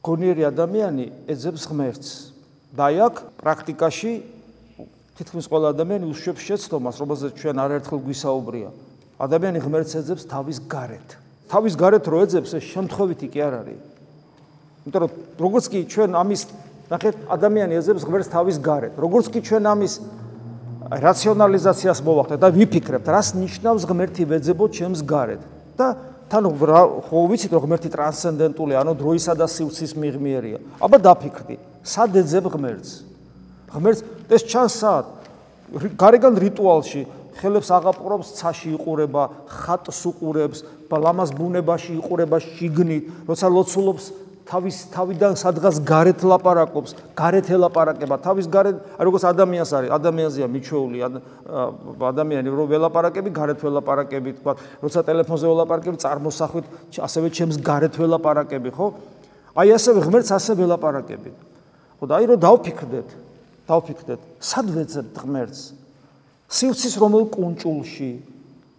გონიერი ადამიანი ეძებს ღმერთს და აი აქ პრაქტიკაში თითქმის ყველა ადამიანი უშუალოდ შეცდომას, რომელზეც ჩვენ არაერთხელ გვისაუბრია. ადამიანი ღმერთს ეძებს თავის გარეთ. თავის გარეთ რო ეძებს, ეს შემთხვევითი კი არ არის. იმიტომ რომ როგორც კი ჩვენ ამის ნახეთ, ადამიანი ეძებს ღმერთს თავის გარეთ. როგორც კი ჩვენ ამის რაციონალიზაციას მოვახდეთ და ვიფიქრებთ, რას ნიშნავს ღმერთი ვეძებოთ ჩემს გარეთ. და თან ხო ვიცით რომ ღმერთი ტრანსცენდენტული, ანუ დროისა და სივრცის მიღმიერია. აბა დაფიქრდი, სად ეძებ ღმერთს? ღმერთს ეს ჩანს სად? გარეგან რიტუალში ხელებს აღაპყრობს, ცაში იყურება, ხატს უყურებს, ლამაზ ბუნებაში იყურება შიგნით, როცა ლოცულობს თავიდან სადღაც გარეთ ლაპარაკობს, გარეთ ელაპარაკება, თავის გარეთ, როგორც ადამიანს არის, ადამიანზეა მიჩვეული, ადამიანი რო ველაპარაკები, გარეთ ველაპარაკები, თქვა, როცა ტელეფონზე ველაპარაკები, წარმოსახვით, ასევე ჩემს გარეთ ველაპარაკები, ხო? აი ასევე ღმერთს ასე ველაპარაკები. ხო და აი რო დავფიქრდეთ, სად ვეძებთ ღმერთს? სივრცის რომელ კუნჭულში,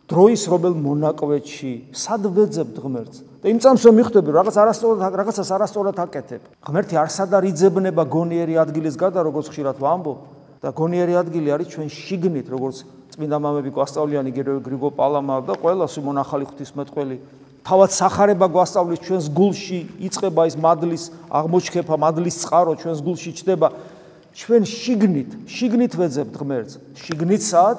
დროის რომელ მონაკვეთში, სად ვეძებთ ღმერთს? და იმ წამს რომ მიხვდები, რაღაცას არასწორად აკეთებ. ღმერთი არსად არ იძებნება გონიერი ადგილის გარდა, როგორც ხშირად ვამბობ, და გონიერი ადგილი არის ჩვენ შიგნით, როგორც წმინდა მამები გვასწავლიანი გრიგო პალამა და ყველა სიმონ ახალი ღვთისმეტყველი. თავად სახარება გვასწავლის ჩვენს გულში, იწყება ის მადლის აღმოჩქეფა, მადლის წყარო ჩვენს გულში ჩდება. ჩვენ შიგნით ვეძებთ ღმერთს. შიგნით სად?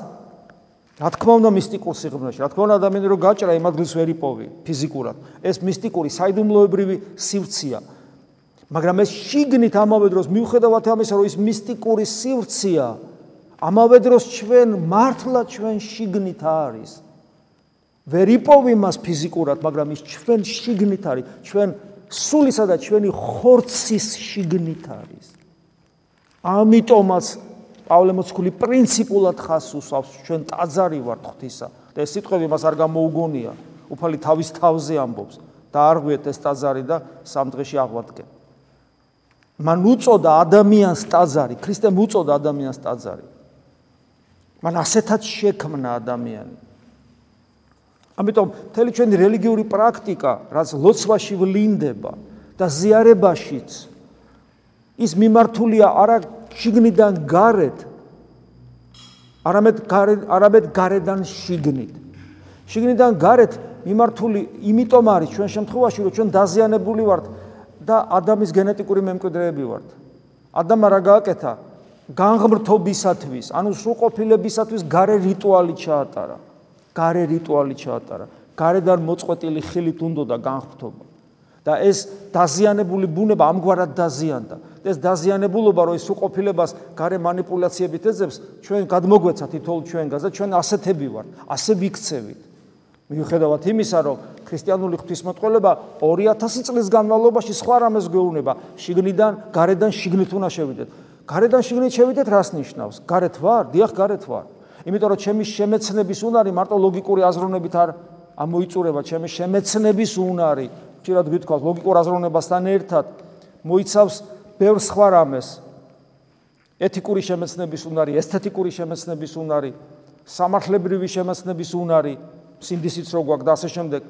რა თქმა უნდა მისტიკურ სიღრმეში. რა თქმა უნდა ადამიანი რო გაჭრა იმ ადგილს ვერ იპოვი ფიზიკურად. ეს მისტიკური საიდუმლოებრივი სივრცეა. მაგრამ ეს შიგნით ამავე დროს მიუხედავად ამისა, რომ ის მისტიკური სივრცეა, ამავე დროს მართლა ჩვენ შიგნით არის. ვერ იპოვი მას ფიზიკურად, მაგრამ ის ჩვენ შიგნით არის. ჩვენ სულისა და ჩვენი ხორცის შიგნით არის. ამიტომაც პავლე მოციქული პრინციპულად ხაზს უსვავს, ჩვენ ტაძარი ვართ ღვთისა. და ეს სიტყვები მას არ გამოუგონია, უფალი თავის თავზე ამბობს და არ ღვიეთ ეს ტაძარი და სამ დღეში აღვადგენ. მან უწოდა ადამიანს ტაძარი, ქრისტემ უწოდა ადამიანს ტაძარი. მან ასეთაც შექმნა ადამიანი. ამიტომ მთელი ჩვენი რელიგიური პრაქტიკა, რაც ლოცვაში ვლინდება და ზიარებაშიც, ის მიმართულია არა შიგნიდან გარეთ, არამედ გარედან შიგნით. შიგნიდან გარეთ მიმართული იმიტომ არის ჩვენ შემთხვევაში, რომ ჩვენ დაზიანებული ვართ და ადამიანის გენეტიკური მემკვიდრეები ვართ. ადამმა რა გააკეთა? განღმრთობისათვის, ანუ სრულყოფილებისათვის გარე რიტუალი ჩაატარა. გარედან მოწყვეტილი ხილით უნდოდა განღმრთობა. და ეს დაზიანებული ბუნება ამგვარად დაზიანდა. ეს დაზიანებულობა, რომ ეს უყოფილებას გარე მანიპულაციებით ეძებს, ჩვენ გადმოგვეცა თითოეულ ჩვენგანს და ჩვენ ასეთები ვართ, ასე ვიქცევით. მიუხედავად იმისა, რომ ქრისტიანული ღვთისმეტყველება 2000 წლის განმავლობაში სხვა რამეს გვეუბნება, გარედან შიგნით უნდა შევიდეთ. გარედან შიგნით შევიდეთ რას ნიშნავს? გარეთ ვარ? დიახ, გარეთ ვარ. იმიტომ რომ ჩემი შემეცნების უნარი მარტო ლოგიკური აზროვნებით არ ამოიწურება, ჩემი შემეცნების უნარი, ხშირად გითქვათ, ლოგიკურ აზროვნებასთან ერთად მოიცავს ბევრ სხვა რამეს. ეთიკური შემეცნების უნარი, ესთეტიკური შემეცნების უნარი, სამართლებრივი შემეცნების უნარი, სინდისიც რო გვაქვს და ასე შემდეგ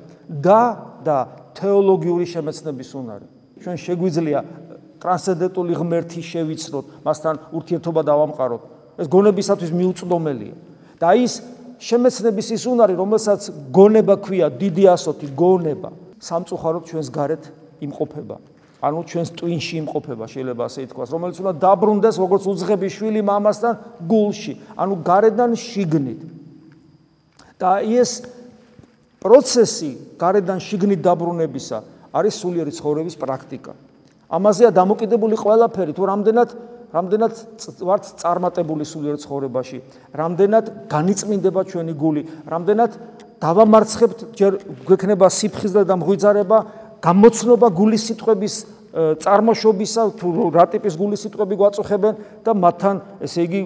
და თეოლოგიური შემეცნების უნარი. ჩვენ შეგვიძლია ტრანსცენდენტული ღმერთი შევიცნოთ, მასთან ურთიერთობა დავამყაროთ. ეს გონებისათვის მიუწვდომელია. და ის შემეცნების ის უნარი, რომელსაც გონება ქვია, დიდი ასოთი გონება, სამწუხაროდ ჩვენს გარეთ იმყოფება. ანუ ჩვენს ტვინში იმყოფება, შეიძლება ასე ითქვას, რომელიც უნდა დაბრუნდეს როგორც უძღები შვილი მამასთან გულში, ანუ გარედან შიგნით. და ეს პროცესი გარედან შიგნით დაბრუნებისა არის სულიერი ცხოვრების პრაქტიკა. ამაზეა დამოკიდებული ყველაფერი, თუ რამდენად ვართ წარმატებული სულიერ ცხოვრებაში, რამდენად განიწმინდება ჩვენი გული, რამდენად დავამარცხებთ ჯერ გვექნება სიფხიზდა და მღვიძარება, გამოცნობა გულის სიტყვების წარმოშობისა, თუ რა ტიპის გულის სიტყვები გვაწუხებენ და მათთან, ესე იგი,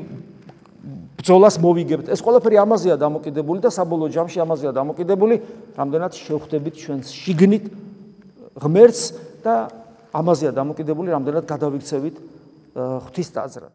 ბრძოლას მოვიგებთ. ეს ყველაფერი ამაზეა დამოკიდებული და საბოლოო ჯამში ამაზეა დამოკიდებული, რამდენად შევხვდებით ჩვენს შიგნით ღმერთს და ამაზეა დამოკიდებული, რამდენად გადავიქცევით ღვთის ტაძრად.